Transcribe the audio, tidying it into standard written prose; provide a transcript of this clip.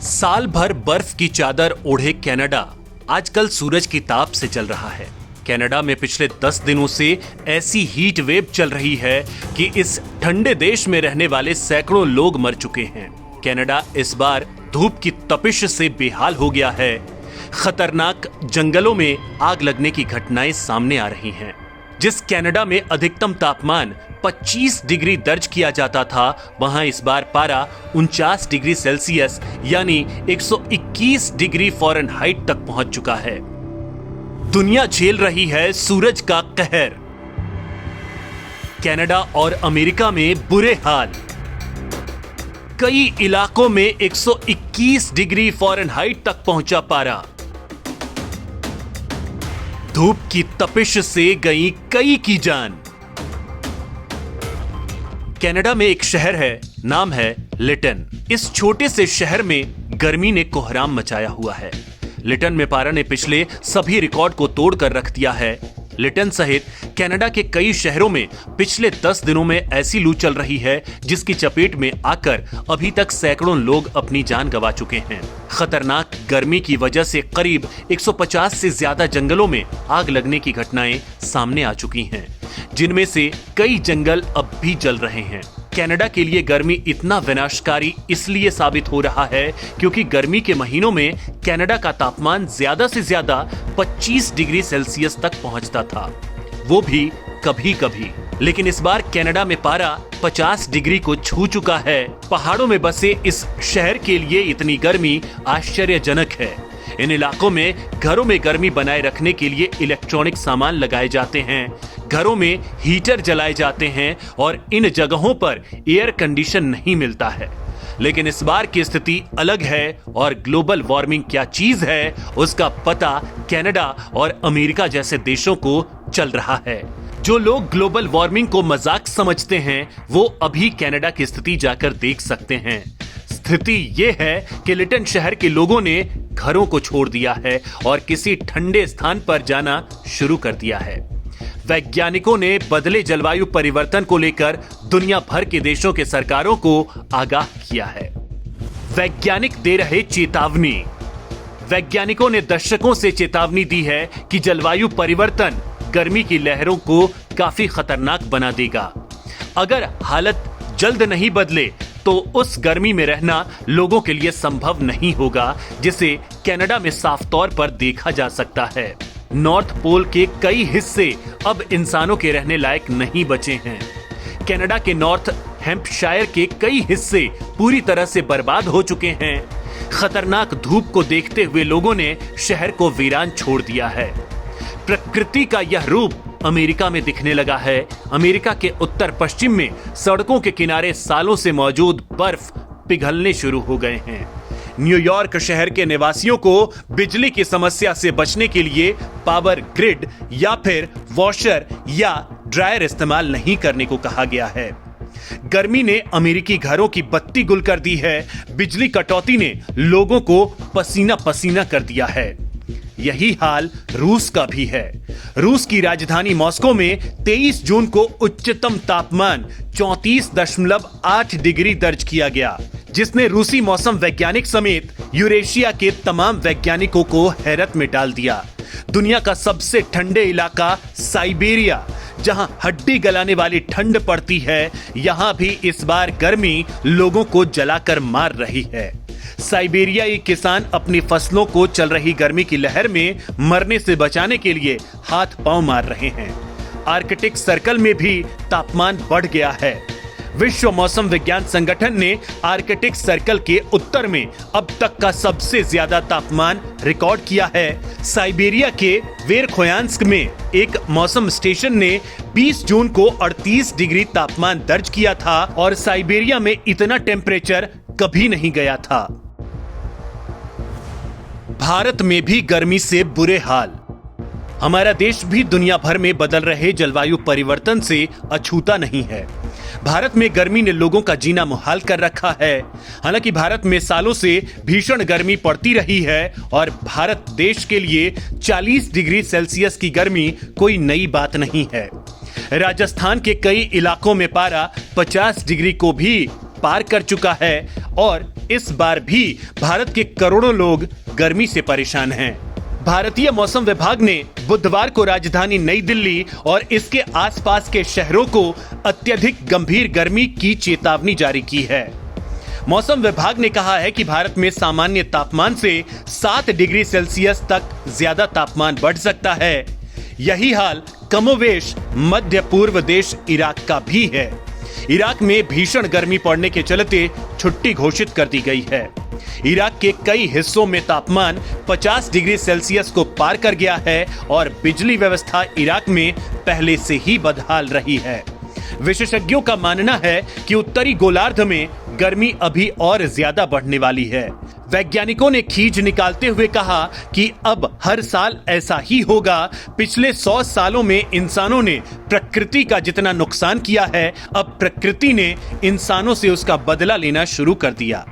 साल भर बर्फ की चादर ओढ़े कनाडा आजकल सूरज की ताप से जल रहा है। कनाडा में पिछले 10 दिनों से ऐसी हीट वेव चल रही है कि इस ठंडे देश में रहने वाले सैकड़ों लोग मर चुके हैं। कनाडा इस बार धूप की तपिश से बेहाल हो गया है। खतरनाक जंगलों में आग लगने की घटनाएं सामने आ रही हैं। जिस कनाडा में अधिकतम तापमान 25 डिग्री दर्ज किया जाता था, वहां इस बार पारा 49 डिग्री सेल्सियस यानी 121 डिग्री फ़ारेनहाइट तक पहुंच चुका है। दुनिया झेल रही है सूरज का कहर। कनाडा और अमेरिका में बुरे हाल। कई इलाकों में 121 डिग्री फ़ारेनहाइट तक पहुंचा पारा। धूप की तपिश से गई कई की जान। कनाडा में एक शहर है, नाम है लिटन। इस छोटे से शहर में गर्मी ने कोहराम मचाया हुआ है। लिटन में पारा ने पिछले सभी रिकॉर्ड को तोड़कर रख दिया है। लिटन सहित कनाडा के कई शहरों में पिछले 10 दिनों में ऐसी लू चल रही है जिसकी चपेट में आकर अभी तक सैकड़ों लोग अपनी जान गंवा चुके हैं। खतरनाक गर्मी की वजह से करीब 150 से ज्यादा जंगलों में आग लगने की घटनाएं सामने आ चुकी हैं, जिनमें से कई जंगल अब भी जल रहे हैं। कनाडा के लिए गर्मी इतना विनाशकारी इसलिए साबित हो रहा है क्योंकि गर्मी के महीनों में कनाडा का तापमान ज्यादा से ज्यादा 25 डिग्री सेल्सियस तक पहुंचता था, वो भी कभी कभी। लेकिन इस बार कनाडा में पारा 50 डिग्री को छू चुका है। पहाड़ों में बसे इस शहर के लिए इतनी गर्मी आश्चर्यजनक है। इन इलाकों में घरों में गर्मी बनाए रखने के लिए इलेक्ट्रॉनिक सामान लगाए जाते हैं, घरों में हीटर जलाए जाते हैं और इन जगहों पर एयर कंडीशन नहीं मिलता है। लेकिन इस बार की स्थिति अलग है और ग्लोबल वार्मिंग क्या चीज है उसका पता कनाडा और अमेरिका जैसे देशों को चल रहा है। जो लोग ग्लोबल वार्मिंग को मजाक समझते हैं वो अभी कनाडा की स्थिति जाकर देख सकते हैं। स्थिति ये है कि लिटन शहर के लोगों ने घरों को छोड़ दिया है और किसी ठंडे स्थान पर जाना शुरू कर दिया है। वैज्ञानिकों ने बदले जलवायु परिवर्तन को लेकर दुनिया भर के देशों के सरकारों को आगाह किया है। वैज्ञानिक दे रहे चेतावनी। वैज्ञानिकों ने दशकों से चेतावनी दी है कि जलवायु परिवर्तन गर्मी की लहरों को काफी खतरनाक बना देगा। अगर हालत जल्द नहीं बदले तो उस गर्मी में रहना लोगों के लिए संभव नहीं होगा, जिसे कनाडा में साफ तौर पर देखा जा सकता है। नॉर्थ पोल के कई हिस्से अब इंसानों के रहने लायक नहीं बचे हैं। कनाडा के नॉर्थ हैम्पशायर के कई हिस्से पूरी तरह से बर्बाद हो चुके हैं। खतरनाक धूप को देखते हुए लोगों ने शहर को वीरान छोड़ दिया है। प्रकृति का यह रूप अमेरिका में दिखने लगा है। अमेरिका के उत्तर पश्चिम में सड़कों के किनारे सालों से मौजूद बर्फ पिघलने शुरू हो गए हैं। न्यूयॉर्क शहर के निवासियों को बिजली की समस्या से बचने के लिए पावर ग्रिड या फिर वॉशर या ड्रायर इस्तेमाल नहीं करने को कहा गया है। गर्मी ने अमेरिकी घरों की बत्ती गुल कर दी है। बिजली कटौती ने लोगों को पसीना पसीना कर दिया है। यही हाल रूस का भी है। रूस की राजधानी मॉस्को में 23 जून को उच्चतम तापमान 34.8 डिग्री दर्ज किया गया, जिसने रूसी मौसम वैज्ञानिक समेत यूरेशिया के तमाम वैज्ञानिकों को हैरत में डाल दिया। दुनिया का सबसे ठंडे इलाका साइबेरिया, जहां हड्डी गलाने वाली ठंड पड़ती है, यहां भी इस बार गर्मी लोगों को जलाकर मार रही है। साइबेरियाई किसान अपनी फसलों को चल रही गर्मी की लहर में मरने से बचाने के लिए हाथ पांव मार रहे हैं। आर्कटिक सर्कल में भी तापमान बढ़ गया है। विश्व मौसम विज्ञान संगठन ने आर्कटिक सर्कल के उत्तर में अब तक का सबसे ज्यादा तापमान रिकॉर्ड किया है। साइबेरिया के वेरखोयांस्क में एक मौसम स्टेशन ने 20 जून को 38 डिग्री तापमान दर्ज किया था और साइबेरिया में इतना टेम्परेचर कभी नहीं गया था। भारत में भी गर्मी से बुरे हाल। हमारा देश भी दुनिया भर में बदल रहे जलवायु परिवर्तन से अछूता नहीं है। भारत में गर्मी ने लोगों का जीना मुहाल कर रखा है। हालांकि भारत में सालों से भीषण गर्मी पड़ती रही है और भारत देश के लिए 40 डिग्री सेल्सियस की गर्मी कोई नई बात नहीं है। राजस्थान के कई इलाकों में पारा 50 डिग्री को भी पार कर चुका है और इस बार भी भारत के करोड़ों लोग गर्मी से परेशान हैं। भारतीय मौसम विभाग ने बुधवार को राजधानी नई दिल्ली और इसके आसपास के शहरों को अत्यधिक गंभीर गर्मी की चेतावनी जारी की है। मौसम विभाग ने कहा है कि भारत में सामान्य तापमान से 7 डिग्री सेल्सियस तक ज्यादा तापमान बढ़ सकता है। यही हाल कमोवेश मध्य पूर्व देश इराक का भी है। इराक में भीषण गर्मी पड़ने के चलते छुट्टी घोषित कर दी गई है। इराक के कई हिस्सों में तापमान 50 डिग्री सेल्सियस को पार कर गया है और बिजली व्यवस्था इराक में पहले से ही बदहाल रही है। विशेषज्ञों का मानना है कि उत्तरी गोलार्ध में गर्मी अभी और ज्यादा बढ़ने वाली है। वैज्ञानिकों ने खींच निकालते हुए कहा कि अब हर साल ऐसा ही होगा। पिछले 100 सालों में इंसानों ने प्रकृति का जितना नुकसान किया है, अब प्रकृति ने इंसानों से उसका बदला लेना शुरू कर दिया।